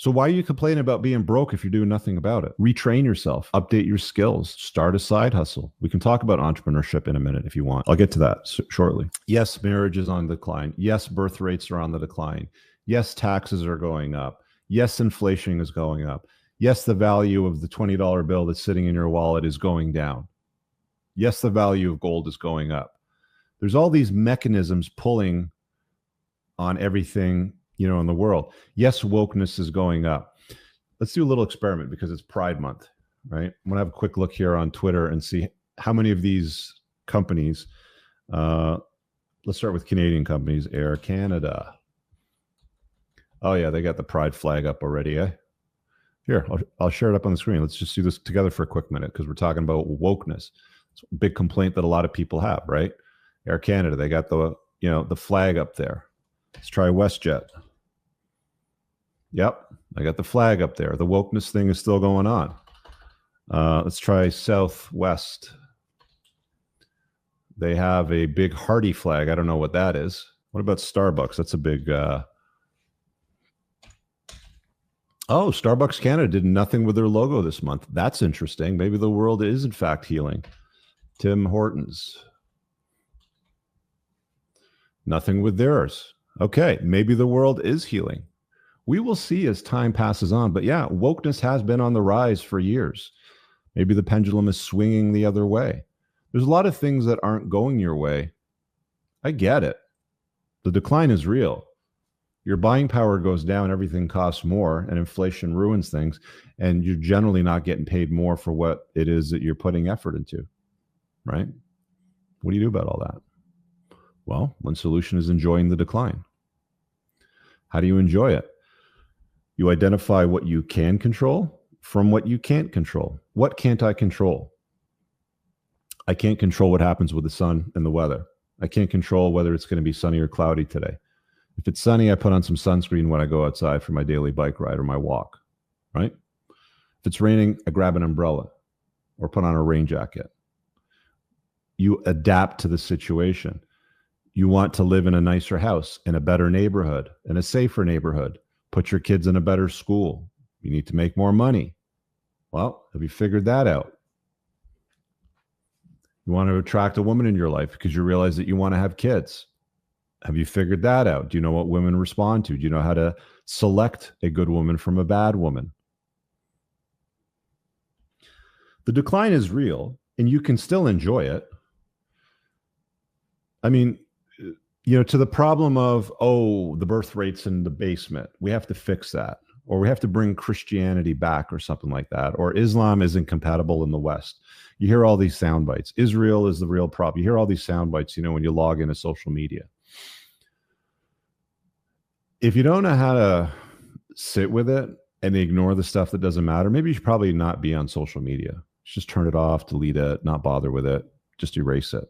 So why are you complaining about being broke if you're doing nothing about it? Retrain yourself, update your skills, start a side hustle. We can talk about entrepreneurship in a minute if you want. I'll get to that shortly. Yes, marriage is on the decline. Yes, birth rates are on the decline. Yes, taxes are going up. Yes, inflation is going up. Yes, the value of the $20 bill that's sitting in your wallet is going down. Yes, the value of gold is going up. There's all these mechanisms pulling on everything, in the world. Yes, wokeness is going up. Let's do a little experiment because it's Pride Month, right? I'm going to have a quick look here on Twitter and see how many of these companies, let's start with Canadian companies, Air Canada. Oh yeah, they got the Pride flag up already, eh? Here, I'll share it up on the screen. Let's just do this together for a quick minute because we're talking about wokeness. It's a big complaint that a lot of people have, right? Air Canada, they got the flag up there. Let's try WestJet. Yep, I got the flag up there. The wokeness thing is still going on. Let's try Southwest. They have a big Hardy flag. I don't know what that is. What about Starbucks? That's a big... Oh, Starbucks Canada did nothing with their logo this month. That's interesting. Maybe the world is, in fact, healing. Tim Hortons. Nothing with theirs. Okay, maybe the world is healing. We will see as time passes on. But yeah, wokeness has been on the rise for years. Maybe the pendulum is swinging the other way. There's a lot of things that aren't going your way. I get it. The decline is real. Your buying power goes down, everything costs more, and inflation ruins things, and you're generally not getting paid more for what it is that you're putting effort into, right? What do you do about all that? Well, one solution is enjoying the decline. How do you enjoy it? You identify what you can control from what you can't control. What can't I control? I can't control what happens with the sun and the weather. I can't control whether it's going to be sunny or cloudy today. If it's sunny, I put on some sunscreen when I go outside for my daily bike ride or my walk, right? If it's raining, I grab an umbrella or put on a rain jacket. You adapt to the situation. You want to live in a nicer house, in a better neighborhood, in a safer neighborhood. Put your kids in a better school. You need to make more money. Well, have you figured that out? You want to attract a woman in your life because you realize that you want to have kids. Have you figured that out? Do you know what women respond to? Do you know how to select a good woman from a bad woman? The decline is real, and you can still enjoy it. I mean, to the problem of, the birth rate's in the basement. We have to fix that. Or we have to bring Christianity back or something like that. Or Islam isn't compatible in the West. You hear all these sound bites. Israel is the real problem. You hear all these sound bites, when you log into social media. If you don't know how to sit with it and ignore the stuff that doesn't matter, maybe you should probably not be on social media. Just turn it off, delete it, not bother with it, just erase it,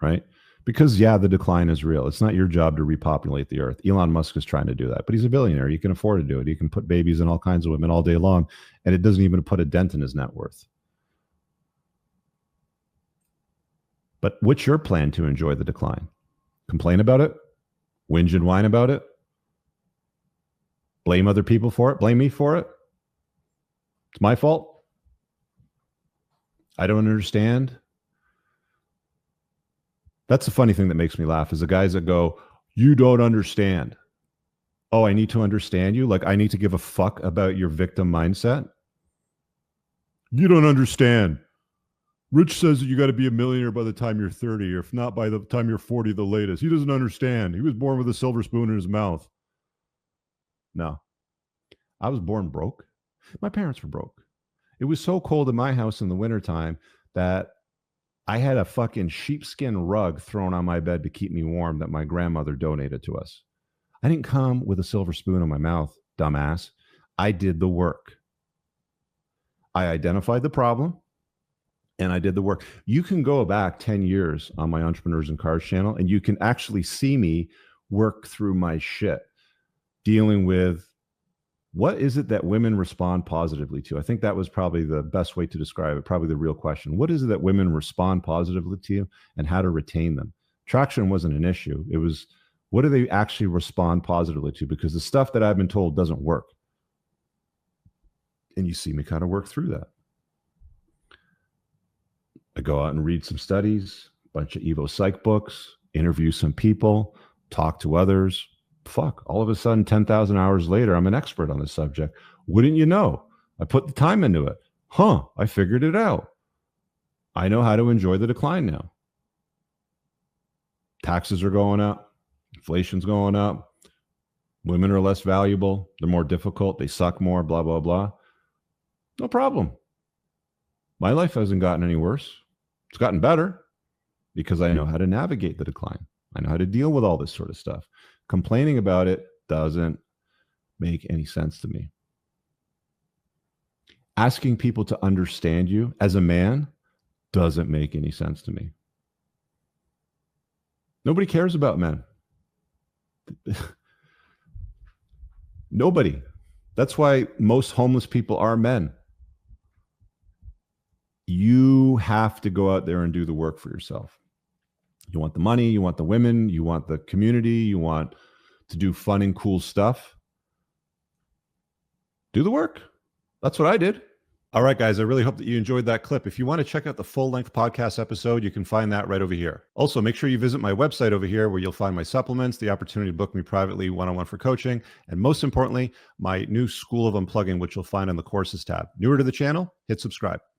right? Because, the decline is real. It's not your job to repopulate the earth. Elon Musk is trying to do that, but he's a billionaire. He can afford to do it. He can put babies in all kinds of women all day long, and it doesn't even put a dent in his net worth. But what's your plan to enjoy the decline? Complain about it? Whinge and whine about it? Blame other people for it? Blame me for it? It's my fault? I don't understand. That's the funny thing that makes me laugh is the guys that go, you don't understand. Oh, I need to understand you? Like I need to give a fuck about your victim mindset? You don't understand. Rich says that you got to be a millionaire by the time you're 30, or if not by the time you're 40, the latest. He doesn't understand. He was born with a silver spoon in his mouth. No, I was born broke. My parents were broke. It was so cold in my house in the wintertime that I had a fucking sheepskin rug thrown on my bed to keep me warm that my grandmother donated to us. I didn't come with a silver spoon in my mouth, dumbass. I did the work. I identified the problem and I did the work. You can go back 10 years on my Entrepreneurs and Cars channel and you can actually see me work through my shit, dealing with what is it that women respond positively to? I think that was probably the best way to describe it, probably the real question. What is it that women respond positively to and how to retain them? Traction wasn't an issue. It was, what do they actually respond positively to? Because the stuff that I've been told doesn't work. And you see me kind of work through that. I go out and read some studies, a bunch of Evo Psych books, interview some people, talk to others. Fuck, all of a sudden, 10,000 hours later, I'm an expert on this subject. Wouldn't you know? I put the time into it. I figured it out. I know how to enjoy the decline now. Taxes are going up. Inflation's going up. Women are less valuable. They're more difficult. They suck more, blah, blah, blah. No problem. My life hasn't gotten any worse. It's gotten better because I know how to navigate the decline. I know how to deal with all this sort of stuff. Complaining about it doesn't make any sense to me. Asking people to understand you as a man doesn't make any sense to me. Nobody cares about men. Nobody. That's why most homeless people are men. You have to go out there and do the work for yourself. You want the money, you want the women, you want the community, you want to do fun and cool stuff. Do the work. That's what I did. All right, guys, I really hope that you enjoyed that clip. If you want to check out the full-length podcast episode, you can find that right over here. Also, make sure you visit my website over here where you'll find my supplements, the opportunity to book me privately one-on-one for coaching, and most importantly, my new School of Unplugging, which you'll find on the courses tab. Newer to the channel, hit subscribe.